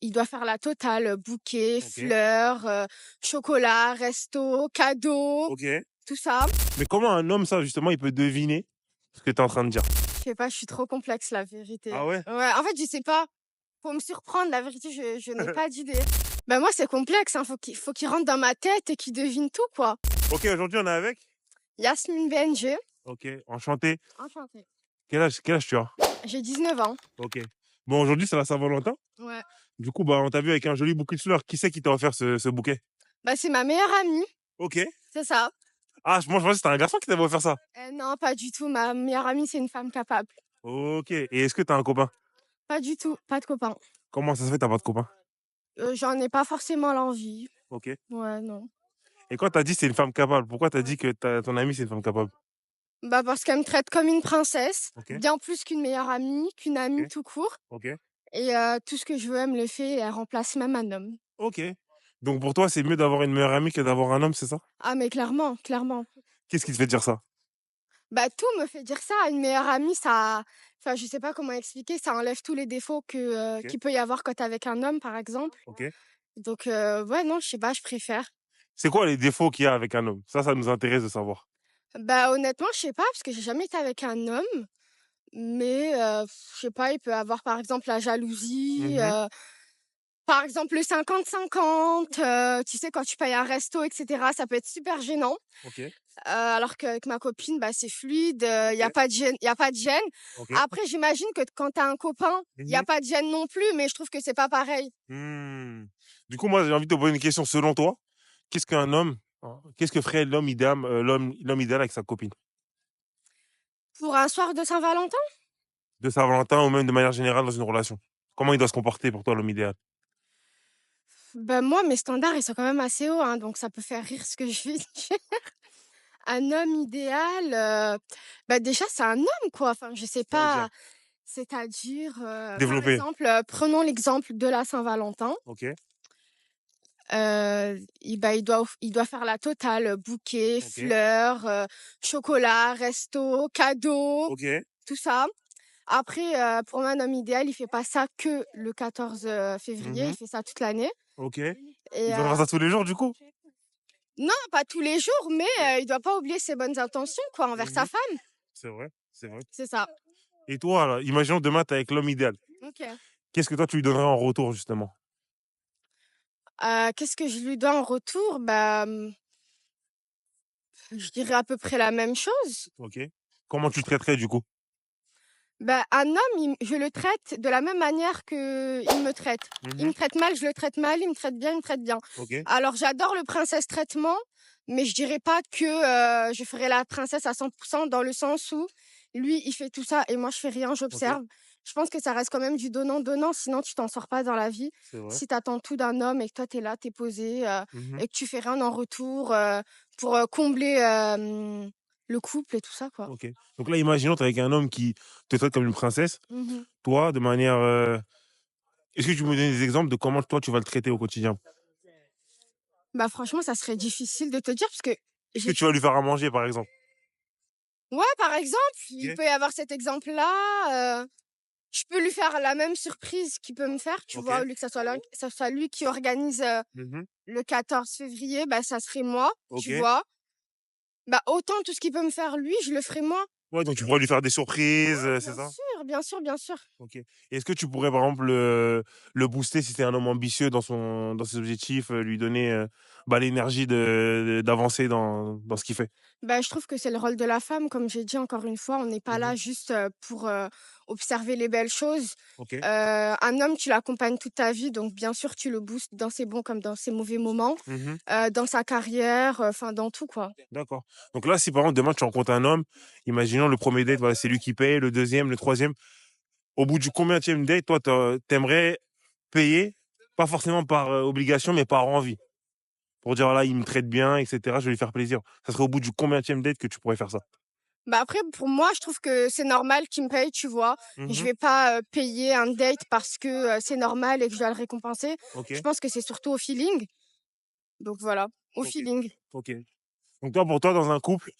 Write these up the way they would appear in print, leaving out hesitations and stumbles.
il doit faire la totale, bouquet, Ok. fleurs, chocolat, resto, cadeaux, Ok. tout ça. Mais comment un homme, ça, justement, il peut deviner ce que tu es en train de dire? Je sais pas, je suis trop complexe, la vérité. Ah ouais? Ouais, en fait, je sais pas. Faut me surprendre, la vérité, je n'ai pas d'idée. Bah, moi, c'est complexe, hein, faut qu'il rentre dans ma tête et qu'il devine tout, quoi. Ok, aujourd'hui, on est avec? Yasmine BNG, Ok, enchanté. enchantée. Quel âge tu as? J'ai 19 ans. Ok. Bon, aujourd'hui, c'est la Saint-Valentin. Ouais. Du coup, bah, on t'a vu avec un joli bouquet de fleurs. Qui c'est qui t'a offert ce bouquet? Bah, c'est ma meilleure amie, Ok. c'est ça. Ah, moi, je pensais que c'était un garçon qui t'avait offert ça. Non, pas du tout. Ma meilleure amie, c'est une femme capable. Ok. Et est-ce que t'as un copain? Pas du tout, pas de copain. Comment ça se fait, t'as pas de copain? J'en ai pas forcément l'envie. Ok. Ouais, non. Et quand t'as dit c'est une femme capable, pourquoi t'as dit que ton amie c'est une femme capable? Bah, parce qu'elle me traite comme une princesse, Ok. bien plus qu'une meilleure amie, qu'une amie Ok. tout court. Ok. Et tout ce que je veux, elle me le fait et elle remplace même un homme. Ok. Donc pour toi, c'est mieux d'avoir une meilleure amie que d'avoir un homme, c'est ça? Ah, mais clairement, clairement. Qu'est-ce qui te fait dire ça? Bah, tout me fait dire ça. Une meilleure amie, ça, enfin, je sais pas comment expliquer, ça enlève tous les défauts Ok. qu'il peut y avoir quand t'es avec un homme, par exemple. Ok. Donc ouais, non, je sais pas, je préfère. C'est quoi les défauts qu'il y a avec un homme? Ça nous intéresse de savoir. Bah, honnêtement, je sais pas, parce que j'ai jamais été avec un homme, mais je sais pas, il peut avoir, par exemple, la jalousie, Mhm. par exemple, le 50-50, tu sais, quand tu payes un resto, et cetera, ça peut être super gênant. Ok. Alors qu'avec ma copine, bah, c'est fluide, il y a Ok. pas de gêne, il y a pas de gêne. Ok. Après, j'imagine que quand tu as un copain, il y a Mhm. pas de gêne non plus, mais je trouve que c'est pas pareil. Hmm. Du coup, moi, j'ai envie de te poser une question. Selon toi, qu'est-ce qu'un homme, qu'est-ce que ferait l'homme idéal, l'homme idéal avec sa copine? Pour un soir de Saint-Valentin? De Saint-Valentin ou même de manière générale dans une relation? Comment il doit se comporter pour toi, l'homme idéal? Ben moi, mes standards, ils sont quand même assez hauts, hein, donc ça peut faire rire ce que je vais dire. Un homme idéal, bah, déjà, c'est un homme, quoi. Enfin, je sais C'est-à-dire? pas, c'est-à-dire, par Développer. exemple, prenons l'exemple de la Saint-Valentin. Ok. Il doit faire la totale, bouquet, Ok. fleurs, chocolat, resto, cadeaux, Ok. tout ça. Après, pour moi, un homme idéal, il fait pas ça que le 14 février, il Mhm. fait ça toute l'année. Ok. Et Il doit faire ça tous les jours, du coup? non, pas tous les jours, mais Ok. il doit pas oublier ses bonnes intentions, quoi, envers sa Mhm. femme. C'est vrai, c'est vrai. C'est ça. Et toi, là, imaginons demain, t'es avec l'homme idéal. OK. Qu'est-ce que toi, tu lui donnerais en retour, justement? Qu'est-ce que je lui dois en retour? Bah, je dirais à peu près la même chose. Ok. Comment tu le traiterais, du coup? Bah, un homme, je le traite de la même manière qu'il me traite. Il Mhm. me traite mal, je le traite mal, il me traite bien, il me traite bien. Ok. Alors j'adore le princesse traitement, mais je dirais pas que, je ferai la princesse à 100 dans le sens où lui, il fait tout ça et moi je fais rien, Ok. j'observe. Je pense que ça reste quand même du donnant-donnant, sinon tu t'en sors pas dans la vie. C'est vrai. Si tu attends tout d'un homme et que toi tu es là, tu es posé, Mhm. et que tu fais rien en retour, pour, combler, le couple et tout ça, quoi. Ok. Donc là, imaginons, t'es avec un homme qui te traite comme une princesse. Mmh. Toi, de manière. Est-ce que tu me donnes des exemples de comment toi, tu vas le traiter au quotidien? Bah, franchement, ça serait difficile de te dire parce que Est-ce que j'ai tu vas lui faire à manger, par exemple? ouais, par exemple, il Ok. peut y avoir cet exemple-là, je peux lui faire la même surprise qu'il peut me faire, tu Ok. vois? Au lieu que ça soit lui qui organise, Mhm. le 14 février, bah, ça serait moi, Ok. tu vois? Bah, autant tout ce qu'il peut me faire lui, je le ferai moi. Ouais, donc tu pourrais lui faire des surprises, Ouais, c'est bien ça? sûr, bien sûr, bien sûr. Ok. Et est-ce que tu pourrais, par exemple, le booster si c'est un homme ambitieux dans ses objectifs, lui donner bah, l'énergie d'avancer dans ce qu'il fait? Bah, je trouve que c'est le rôle de la femme, comme j'ai dit encore une fois, on n'est pas Mhm. là juste, pour, observer les belles choses. Ok. Un homme, tu l'accompagnes toute ta vie, donc bien sûr, tu le boostes dans ses bons comme dans ses mauvais moments, Mhm. dans sa carrière, enfin dans tout, quoi. D'accord. Donc là, si par exemple, demain, tu rencontres un homme, imaginons le premier date, voilà, c'est lui qui paye, le deuxième, le troisième. Au bout du combienième date, toi, t'aimerais payer, pas forcément par obligation, mais par envie. Pour dire, voilà, il me traite bien, etc. Je vais lui faire plaisir. Ça serait au bout du combienième date que tu pourrais faire ça? Bah, après, pour moi, je trouve que c'est normal qu'il me paye, tu vois? Je Mhm. vais pas, payer un date parce que, c'est normal et que je dois le récompenser. Ok. Je pense que c'est surtout au feeling, donc voilà, au Ok. feeling. Ok. Donc toi, pour toi, dans un couple,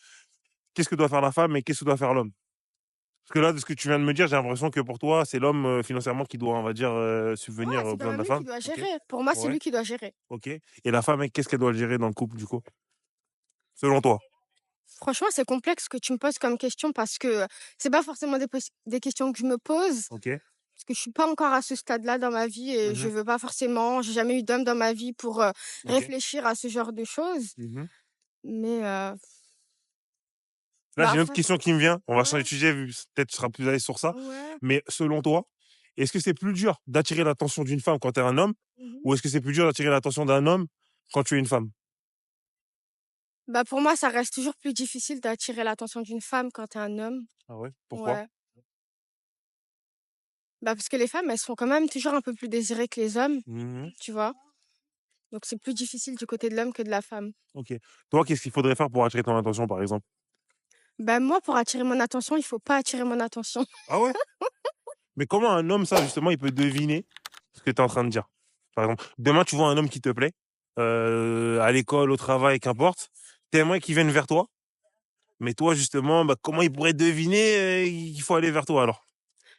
qu'est-ce que doit faire la femme et qu'est-ce que doit faire l'homme? Parce que là, de ce que tu viens de me dire, j'ai l'impression que pour toi, c'est l'homme, financièrement qui doit, on va dire, Ouais, subvenir aux c'est quand besoins de même la lui qui femme. doit OK. gérer. Pour moi, c'est Ouais. lui qui doit gérer. OK. Et la femme, elle, qu'est-ce qu'elle doit gérer dans le couple, du coup? Selon toi? Franchement, c'est complexe ce que tu me poses comme question parce que c'est pas forcément des questions que je me pose, OK. parce que je suis pas encore à ce stade-là dans ma vie et je Mmh. veux pas forcément, j'ai jamais eu d'homme dans ma vie pour OK. réfléchir à ce genre de choses. Mmh. Mais Là, bah j'ai une autre après, question qui me vient. On va changer ouais, de sujet, vu peut-être tu seras plus à l'aise sur ça. ouais. Mais selon toi, est-ce que c'est plus dur d'attirer l'attention d'une femme quand tu es un homme? Mhm. Ou est-ce que c'est plus dur d'attirer l'attention d'un homme quand tu es une femme? Bah pour moi, ça reste toujours plus difficile d'attirer l'attention d'une femme quand t'es un homme. Ah ouais? Pourquoi? Ouais. Bah parce que les femmes, elles sont quand même toujours un peu plus désirées que les hommes, Mmh. tu vois. Donc c'est plus difficile du côté de l'homme que de la femme. OK. Toi, qu'est-ce qu'il faudrait faire pour attirer ton attention, par exemple? Bah moi, pour attirer mon attention, il faut pas attirer mon attention. Ah ouais? Mais comment un homme, ça, justement, il peut deviner ce que tu es en train de dire? Par exemple, demain, tu vois un homme qui te plaît, à l'école, au travail, qu'importe, tu aimerais qu'il vienne vers toi, mais toi, justement, bah, comment il pourrait deviner, qu'il faut aller vers toi, alors?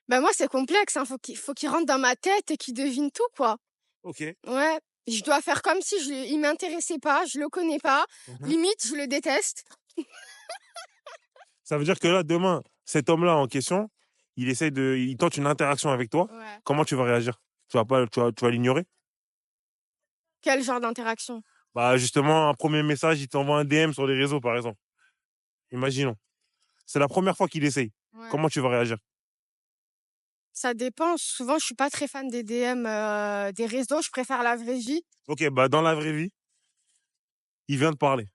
Bah moi, c'est complexe, hein. Faut qu'il rentre dans ma tête et qu'il devine tout, quoi. OK. Ouais. Je dois faire comme si il m'intéressait pas, je le connais pas. Mmh. Limite, je le déteste. Ça veut dire que là, demain, cet homme-là en question, il tente une interaction avec toi. Ouais. Comment tu vas réagir? Tu vas l'ignorer? Quel genre d'interaction? Bah, justement, un premier message, il t'envoie un DM sur les réseaux, par exemple. Imaginons. C'est la première fois qu'il essaye. Ouais. Comment tu vas réagir? Ça dépend. Souvent, je suis pas très fan des DM, des réseaux. Je préfère la vraie vie. OK, bah, dans la vraie vie, il vient de parler.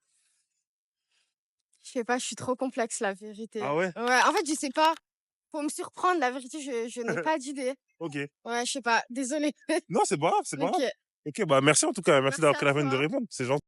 Je sais pas, je suis trop complexe, la vérité. Ah ouais? Ouais, en fait, je sais pas. Faut me surprendre, la vérité, je n'ai pas d'idée. OK. Ouais, je sais pas. Désolée. Non, c'est pas grave, c'est pas grave. OK. OK, bah, merci en tout cas. Merci Merci d'avoir à pris la peine de toi. répondre. C'est gentil.